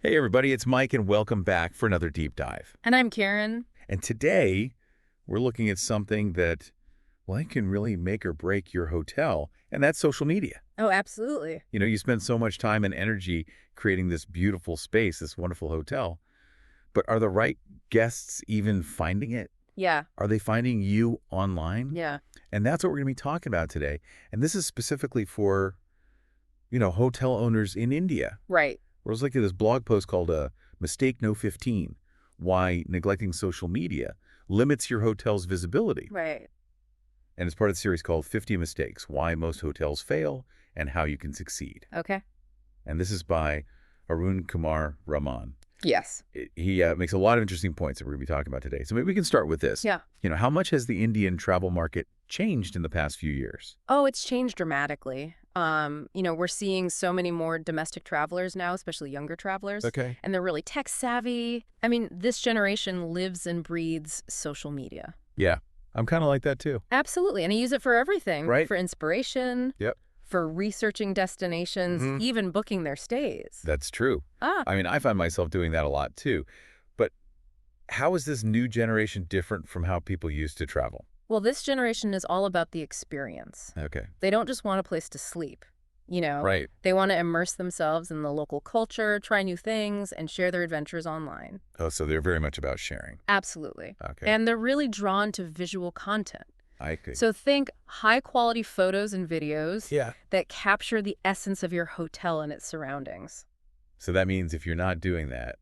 Hey everybody, it's Mike and welcome back for another deep dive. And I'm Karen. And today we're looking at something that, well, it can really make or break your hotel, and that's social media. Oh, absolutely. You know, you spend so much time and energy creating this beautiful space, this wonderful hotel, but are the right guests even finding it? Yeah. Are they finding you online? Yeah. And that's what we're going to be talking about today. And this is specifically for, hotel owners in India. Right. I was looking at this blog post called Mistake No-15, Why Neglecting Social Media Limits Your Hotel's Visibility. Right. And it's part of the series called 50 Mistakes, Why Most Hotels Fail and How You Can Succeed. Okay. And this is by Arun, Kumar, Raman. Yes. He makes a lot of interesting points that we're going to be talking about today. So maybe we can start with this. Yeah. How much has the Indian travel market changed in the past few years? Oh, it's changed dramatically. We're seeing so many more domestic travelers now, especially younger travelers. Okay. And they're really tech savvy. I mean, this generation lives and breathes social media. Yeah, I'm kind of like that too. Absolutely. And I use it for everything. Right. For inspiration. Yep. For researching destinations, even booking their stays. That's true. Ah. I mean, I find myself doing that a lot too. But how is this new generation different from how people used to travel? Well, this generation is all about the experience. Okay. They don't just want a place to sleep, Right. They want to immerse themselves in the local culture, try new things, and share their adventures online. Oh, so they're very much about sharing. Absolutely. Okay. And they're really drawn to visual content. I see. So think high-quality photos and videos Yeah. that capture the essence of your hotel and its surroundings. So that means if you're not doing that,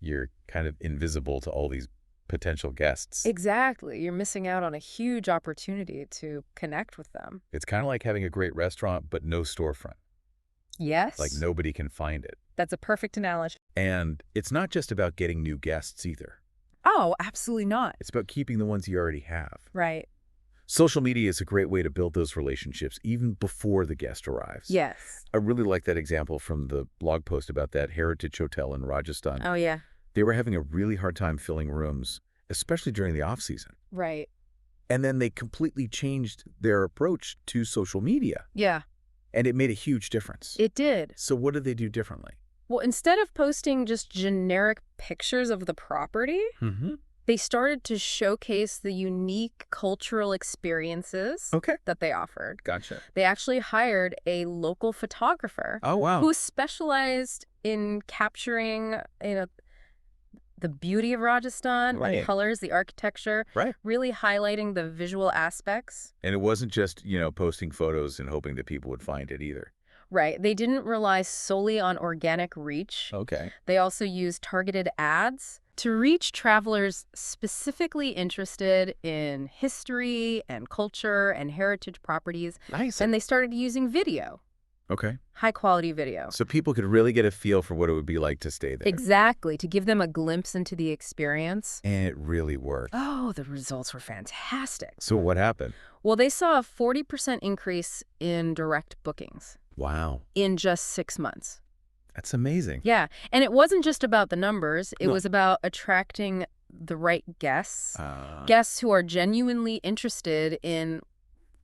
you're kind of invisible to all these potential guests. Exactly. You're missing out on a huge opportunity to connect with them. It's kind of like having a great restaurant, but no storefront. Yes. Like nobody can find it. That's a perfect analogy. And it's not just about getting new guests either. Oh, absolutely not. It's about keeping the ones you already have. Right. Social media is a great way to build those relationships even before the guest arrives. Yes. I really like that example from the blog post about that heritage hotel in Rajasthan. Oh, yeah. They were having a really hard time filling rooms, especially during the off-season. Right. And then they completely changed their approach to social media. Yeah, And it made a huge difference. it did. So what did they do differently? Well, instead of posting just generic pictures of the property, Mm-hmm. they started to showcase the unique cultural experiences Okay. that they offered. Gotcha. They actually hired a local photographer Oh, wow. who specialized in capturing, the beauty of Rajasthan, Right. the colors, the architecture, Right. really highlighting the visual aspects. And it wasn't just, posting photos and hoping that people would find it either. Right. They didn't rely solely on organic reach. Okay. They also used targeted ads to reach travelers specifically interested in history and culture and heritage properties. Nice. And they started using video, Okay. high-quality video. So people could really get a feel for what it would be like to stay there. Exactly, to give them a glimpse into the experience. And it really worked. Oh, the results were fantastic. So what happened? Well, they saw a 40% increase in direct bookings Wow. in just 6 months. That's amazing. Yeah, and it wasn't just about the numbers. It No. was about attracting the right guests, Uh, guests who are genuinely interested in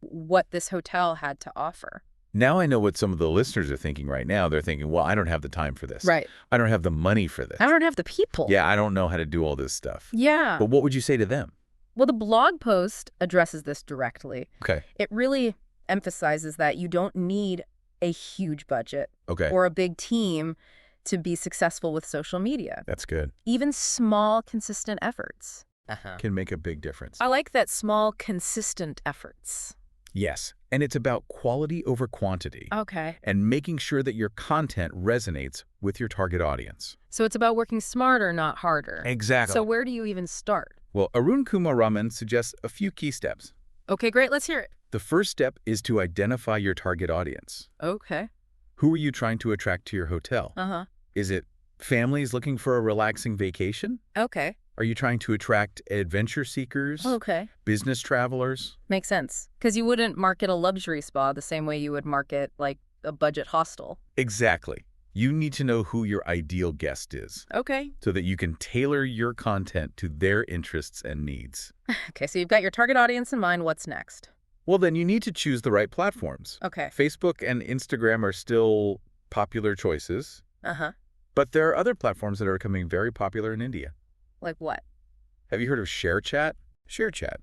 what this hotel had to offer. Now I know what some of the listeners are thinking right now. They're thinking, well, I don't have the time for this. Right. I don't have the money for this. I don't have the people. Yeah, I don't know how to do all this stuff. Yeah. But what would you say to them? Well, the blog post addresses this directly. Okay. It really emphasizes that you don't need a huge budget Okay. or a big team to be successful with social media. That's good. Even small, consistent efforts. Can make a big difference. I like that, small, consistent efforts. Yes. And it's about quality over quantity. Okay. And making sure that your content resonates with your target audience. So it's about working smarter, not harder. Exactly. So where do you even start? Well, Arun Kumar Raman suggests a few key steps. Okay, great. Let's hear it. The first step is to identify your target audience. Okay. Who are you trying to attract to your hotel? Uh-huh. Is it families looking for a relaxing vacation? Okay. Are you trying to attract adventure seekers? Okay. Business travelers? Makes sense. Because you wouldn't market a luxury spa the same way you would market, like, a budget hostel. Exactly. You need to know who your ideal guest is Okay. so that you can tailor your content to their interests and needs. Okay, so you've got your target audience in mind. What's next? Well, then you need to choose the right platforms. Okay. Facebook and Instagram are still popular choices, Uh-huh. But there are other platforms that are becoming very popular in India. Like what? Have you heard of ShareChat? ShareChat.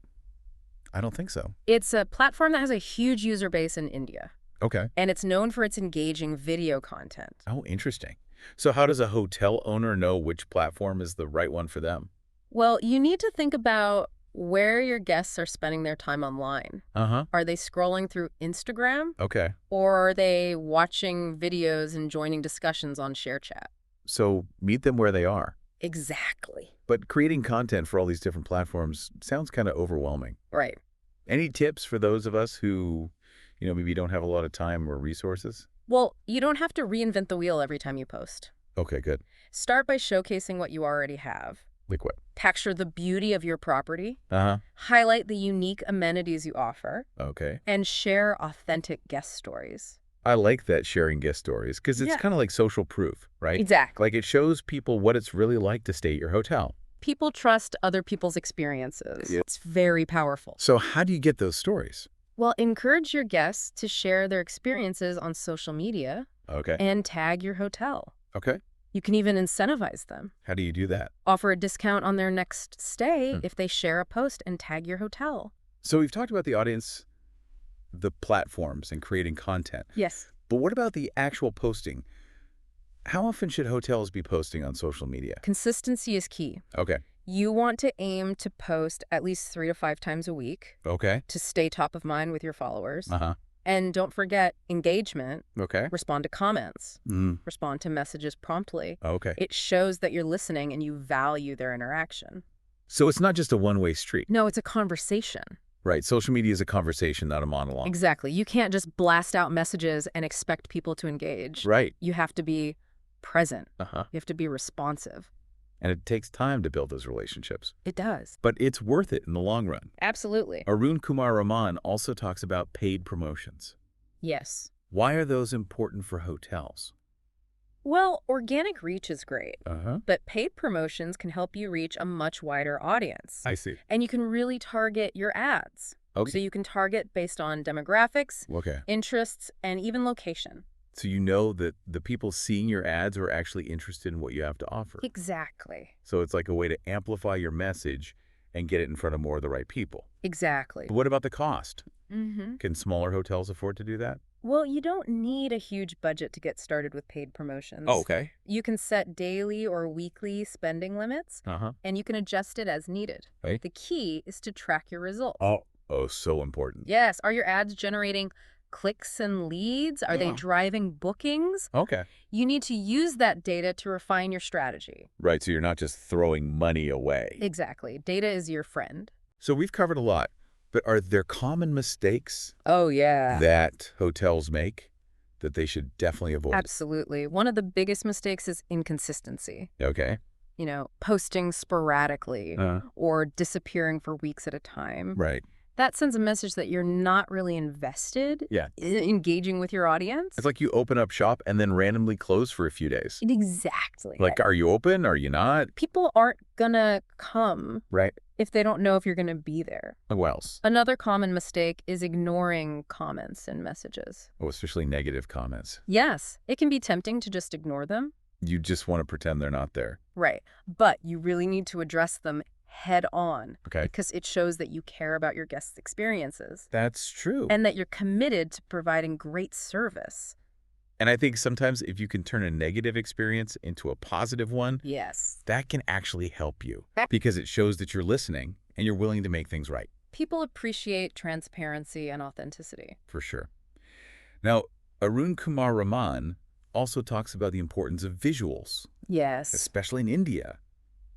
I don't think so. It's a platform that has a huge user base in India, Okay. and it's known for its engaging video content. Oh, interesting. So how does a hotel owner know which platform is the right one for them? Well, you need to think about where your guests are spending their time online. Uh-huh. Are they scrolling through Instagram, Okay. or are they watching videos and joining discussions on ShareChat? So meet them where they are. Exactly. But creating content for all these different platforms sounds kind of overwhelming. Right. Any tips for those of us who, maybe don't have a lot of time or resources? Well, you don't have to reinvent the wheel every time you post. Okay, good. Start by showcasing what you already have. Like what? Capture the beauty of your property. Uh-huh. Highlight the unique amenities you offer. Okay. And share authentic guest stories. I like that, sharing guest stories, because it's Yeah. kind of like social proof, right? Exactly. Like it shows people what it's really like to stay at your hotel. People trust other people's experiences. Yeah. It's very powerful. So how do you get those stories? Well, encourage your guests to share their experiences on social media Okay. and tag your hotel. Okay. You can even incentivize them. How do you do that? Offer a discount on their next stay Hmm. if they share a post and tag your hotel. So we've talked about the audience, the platforms, and creating content. Yes. But what about the actual posting? How often should hotels be posting on social media? Consistency is key. Okay. You want to aim to post at least 3 to 5 times a week Okay. to stay top of mind with your followers. Uh-huh. And don't forget engagement. Okay. Respond to comments. Mm. Respond to messages promptly. Okay. It shows that you're listening and you value their interaction. So it's not just a one-way street, No, it's a conversation. right? Social media is a conversation, not a monologue. Exactly. You can't just blast out messages and expect people to engage. Right. You have to be present. Uh-huh. You have to be responsive. And it takes time to build those relationships. It does. But it's worth it in the long run. Absolutely. Arun Kumar Raman also talks about paid promotions. Yes. Why are those important for hotels? Well, organic reach is great, Uh-huh. but paid promotions can help you reach a much wider audience. I see. And you can really target your ads. Okay. So you can target based on demographics, Okay. interests, and even location. So you know that the people seeing your ads are actually interested in what you have to offer. Exactly. So it's like a way to amplify your message and get it in front of more of the right people. Exactly. But what about the cost? Mm-hmm. Can smaller hotels afford to do that? Well, you don't need a huge budget to get started with paid promotions. okay. You can set daily or weekly spending limits, Uh-huh. and you can adjust it as needed. Right. The key is to track your results. Oh, so important. Yes. Are your ads generating clicks and leads? Are they Yeah. driving bookings? Okay. You need to use that data to refine your strategy. Right, so you're not just throwing money away. Exactly. Data is your friend. So we've covered a lot, but are there common mistakes Oh, yeah. that hotels make that they should definitely avoid? Absolutely. One of the biggest mistakes is inconsistency. Okay. Posting sporadically Uh, or disappearing for weeks at a time. right. That sends a message that you're not really invested Yeah. in engaging with your audience. It's like you open up shop and then randomly close for a few days. Exactly. Like, are you open? Are you not? People aren't gonna come Right. if they don't know if you're gonna be there. Who else? Another common mistake is ignoring comments and messages. Oh, especially negative comments. Yes, it can be tempting to just ignore them. You just want to pretend they're not there. Right. But you really need to address them head on Okay. because it shows that you care about your guests' experiences That's true. and that you're committed to providing great service. And I think sometimes if you can turn a negative experience into a positive one, Yes. that can actually help you because it shows that you're listening and you're willing to make things right. People appreciate transparency and authenticity. For sure. Now, Arun Kumar Raman also talks about the importance of visuals, Yes. especially in India.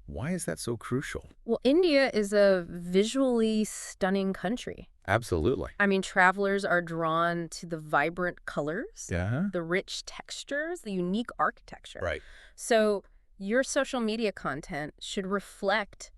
Why is that so crucial? Well, India is a visually stunning country. Absolutely. I mean, travelers are drawn to the vibrant colors, Yeah. the rich textures, the unique architecture. Right. So your social media content should reflect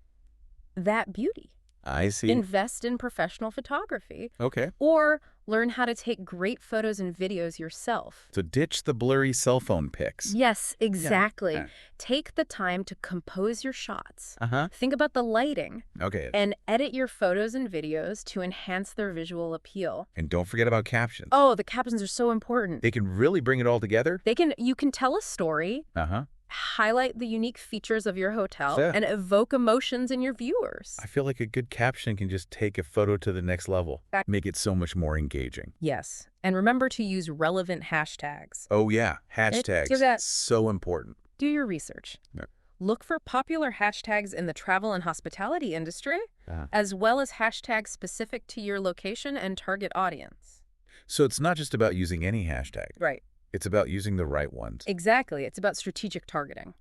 that beauty. I see. Invest in professional photography Okay. or learn how to take great photos and videos yourself. So ditch the blurry cell phone pics. Yes, exactly. Yeah. Take the time to compose your shots. Uh-huh. Think about the lighting Okay. and edit your photos and videos to enhance their visual appeal. And don't forget about captions. Oh, the captions are so important. They can really bring it all together. You can tell a story Uh-huh. highlight the unique features of your hotel Yeah. and evoke emotions in your viewers. I feel like a good caption can just take a photo to the next level, make it so much more engaging. Yes, and remember to use relevant hashtags. Oh yeah, Do hashtags, that. so important. Do your research. Yeah. Look for popular hashtags in the travel and hospitality industry, Ah. as well as hashtags specific to your location and target audience. So it's not just about using any hashtag. Right. It's about using the right ones. Exactly. It's about strategic targeting.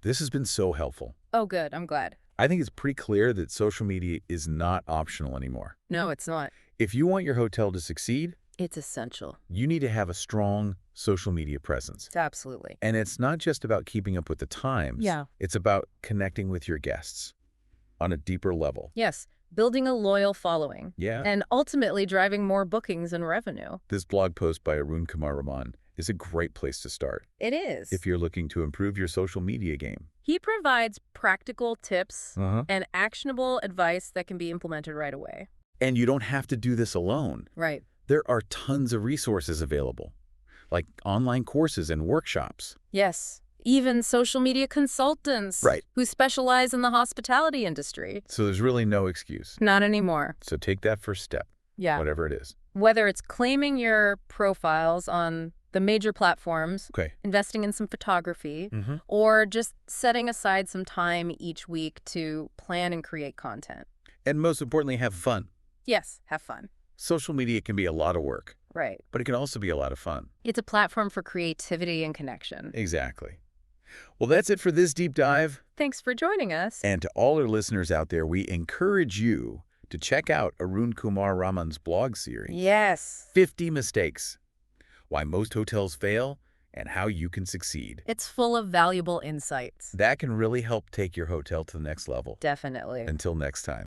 This has been so helpful. Oh, good. I'm glad. I think it's pretty clear that social media is not optional anymore. No, it's not. If you want your hotel to succeed, It's essential. you need to have a strong social media presence. Absolutely. And it's not just about keeping up with the times. Yeah. It's about connecting with your guests on a deeper level. Yes, building a loyal following. Yeah. And ultimately driving more bookings and revenue. This blog post by Arun Kumar Raman is a great place to start It is. if you're looking to improve your social media game. He provides practical tips Uh-huh. and actionable advice that can be implemented right away. And you don't have to do this alone. Right. There are tons of resources available, like online courses and workshops. Yes. Even social media consultants. Right. Who specialize in the hospitality industry. So there's really no excuse. Not anymore. So take that first step, Yeah. whatever it is. Whether it's claiming your profiles on the major platforms, Okay. investing in some photography, Mm-hmm. or just setting aside some time each week to plan and create content. And most importantly, have fun. Yes, have fun. Social media can be a lot of work, Right. but it can also be a lot of fun. It's a platform for creativity and connection. Exactly. Well, that's it for this deep dive. Thanks for joining us. And to all our listeners out there, we encourage you to check out Arun Kumar Raman's blog series, Yes. 50 Mistakes, Why Most Hotels Fail and How You Can Succeed. It's full of valuable insights. That can really help take your hotel to the next level. Definitely. Until next time.